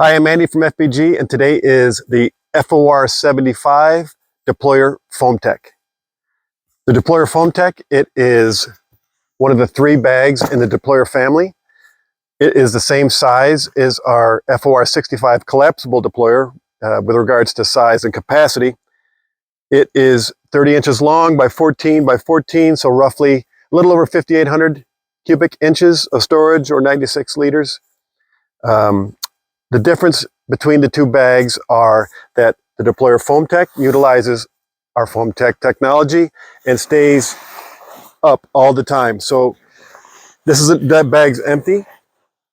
Hi, I'm Andy from FPG, and today is the FOR75 Deployer Foamtech. The Deployer Foamtech, it is one of the 3 bags in the Deployer family. It is the same size as our FOR65 collapsible deployer with regards to size and capacity. It is 30 inches long by 14 by 14, so roughly a little over 5,800 cubic inches of storage, or 96 liters. The difference between the 2 bags are that the Deployer Foamtech utilizes our Foamtech technology and stays up all the time. So that bag's empty,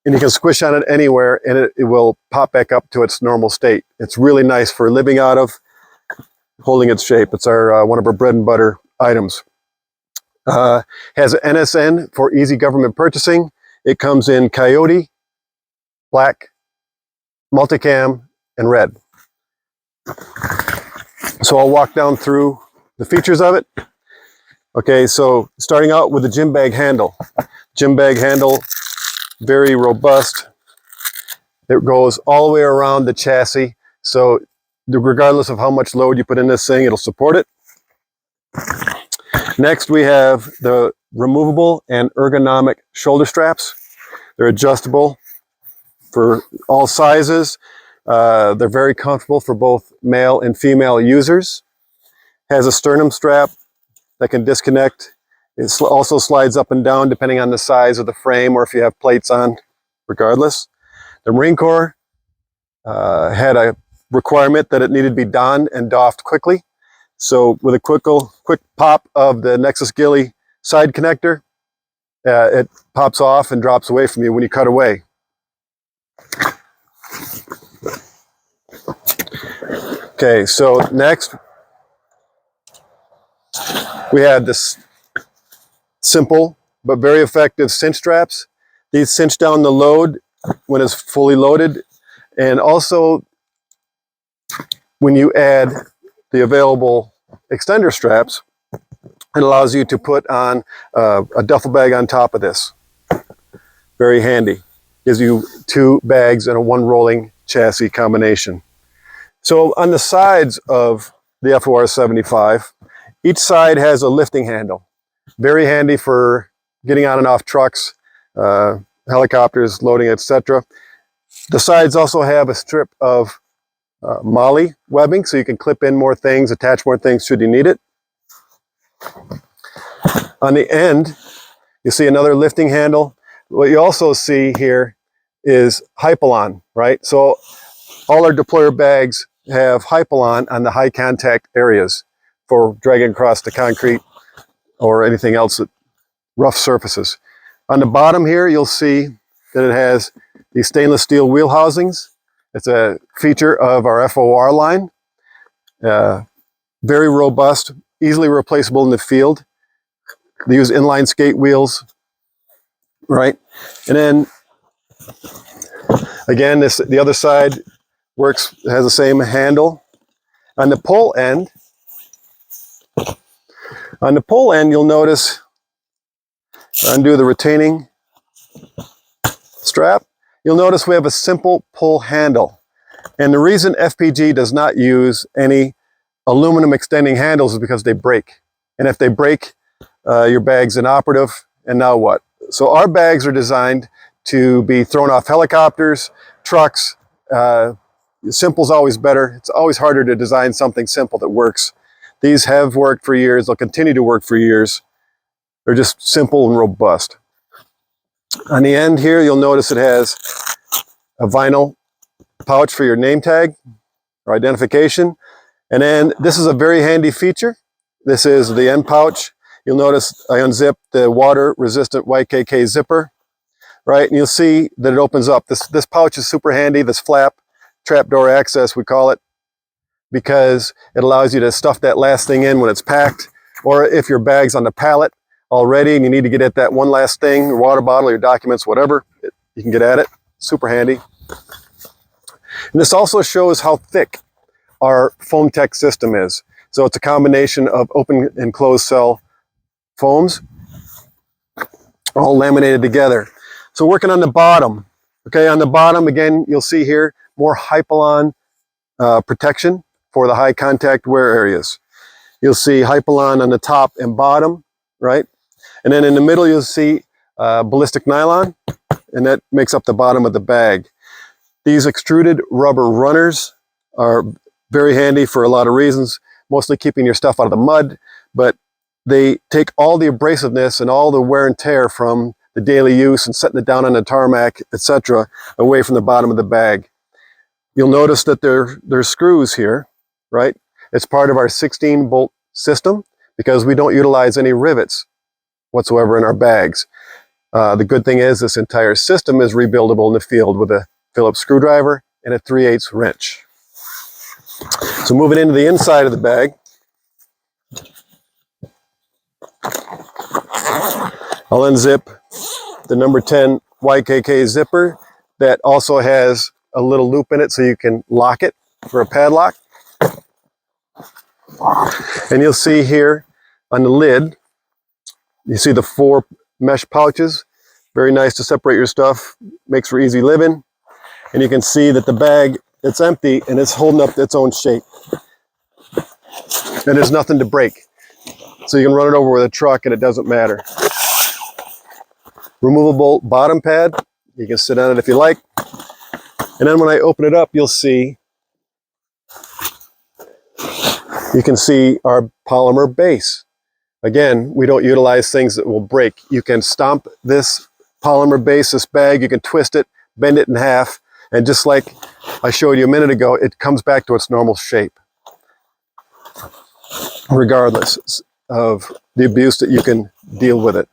and you can squish on it anywhere and it will pop back up to its normal state. It's really nice for living out of, holding its shape. It's our one of our bread and butter items. Has an NSN for easy government purchasing. It comes in coyote, black, multicam, and red. So I'll walk down through the features of it. Okay, so starting out with the gym bag handle. Gym bag handle, very robust. It goes all the way around the chassis, so regardless of how much load you put in this thing, it'll support it. Next, we have the removable and ergonomic shoulder straps. They're adjustable for all sizes. They're very comfortable for both male and female users. Has a sternum strap that can disconnect. It also slides up and down depending on the size of the frame or if you have plates on, regardless. The Marine Corps had a requirement that it needed to be donned and doffed quickly. So with a quick pop of the Nexus Ghillie side connector, it pops off and drops away from you when you cut away. Okay, so next we have this simple but very effective cinch straps. These cinch down the load when it's fully loaded, and also when you add the available extender straps, it allows you to put on a duffel bag on top of this. Very handy. Gives you 2 bags and a 1 rolling chassis combination. So on the sides of the FOR75, each side has a lifting handle. Very handy for getting on and off trucks, helicopters, loading, etc. The sides also have a strip of MOLLE webbing, so you can clip in more things, attach more things should you need it. On the end, you see another lifting handle. What you also see here is Hypalon, right? So all our deployer bags have Hypalon on the high contact areas for dragging across the concrete or anything else, that rough surfaces. On the bottom here, you'll see that it has these stainless steel wheel housings. It's a feature of our FOR line. Very robust, easily replaceable in the field. They use inline skate wheels, right? And then again, the other side works, has the same handle. On the pull end, you'll notice, undo the retaining strap, you'll notice we have a simple pull handle. And the reason FPG does not use any aluminum extending handles is because they break. And if they break, your bag's inoperative, and now what? So our bags are designed to be thrown off helicopters, trucks. Simple's always better. It's always harder to design something simple that works. These have worked for years. They'll continue to work for years. They're just simple and robust. On the end here, you'll notice it has a vinyl pouch for your name tag or identification. And then this is a very handy feature. This is the end pouch. You'll notice I unzipped the water-resistant YKK zipper, right? And you'll see that it opens up. This pouch is super handy, this flap, trapdoor access we call it, because it allows you to stuff that last thing in when it's packed, or if your bag's on the pallet already and you need to get at that one last thing, your water bottle, your documents, whatever, you can get at it. Super handy. And this also shows how thick our Foamtech system is. So it's a combination of open and closed cell foams, all laminated together. So working on the bottom, okay, on the bottom, again, you'll see here, more Hypalon protection for the high contact wear areas. You'll see Hypalon on the top and bottom, right? And then in the middle, you'll see ballistic nylon, and that makes up the bottom of the bag. These extruded rubber runners are very handy for a lot of reasons, mostly keeping your stuff out of the mud, but they take all the abrasiveness and all the wear and tear from the daily use and setting it down on the tarmac, etc., away from the bottom of the bag. You'll notice that there's screws here, right? It's part of our 16-bolt system because we don't utilize any rivets whatsoever in our bags. The good thing is this entire system is rebuildable in the field with a Phillips screwdriver and a 3/8 wrench. So moving into the inside of the bag, I'll unzip the number 10 YKK zipper that also has a little loop in it so you can lock it for a padlock. And you'll see here on the lid, you see the 4 mesh pouches. Very nice to separate your stuff, makes for easy living. And you can see that the bag, it's empty and it's holding up its own shape. And there's nothing to break. So you can run it over with a truck and it doesn't matter. Removable bottom pad, you can sit on it if you like. And then when I open it up, you can see our polymer base. Again, we don't utilize things that will break. You can stomp this polymer base, this bag, you can twist it, bend it in half, and just like I showed you a minute ago, it comes back to its normal shape, regardless of the abuse that you can deal with it.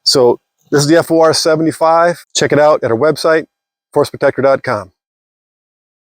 So this is the FOR75. Check it out at our website, forceprotector.com.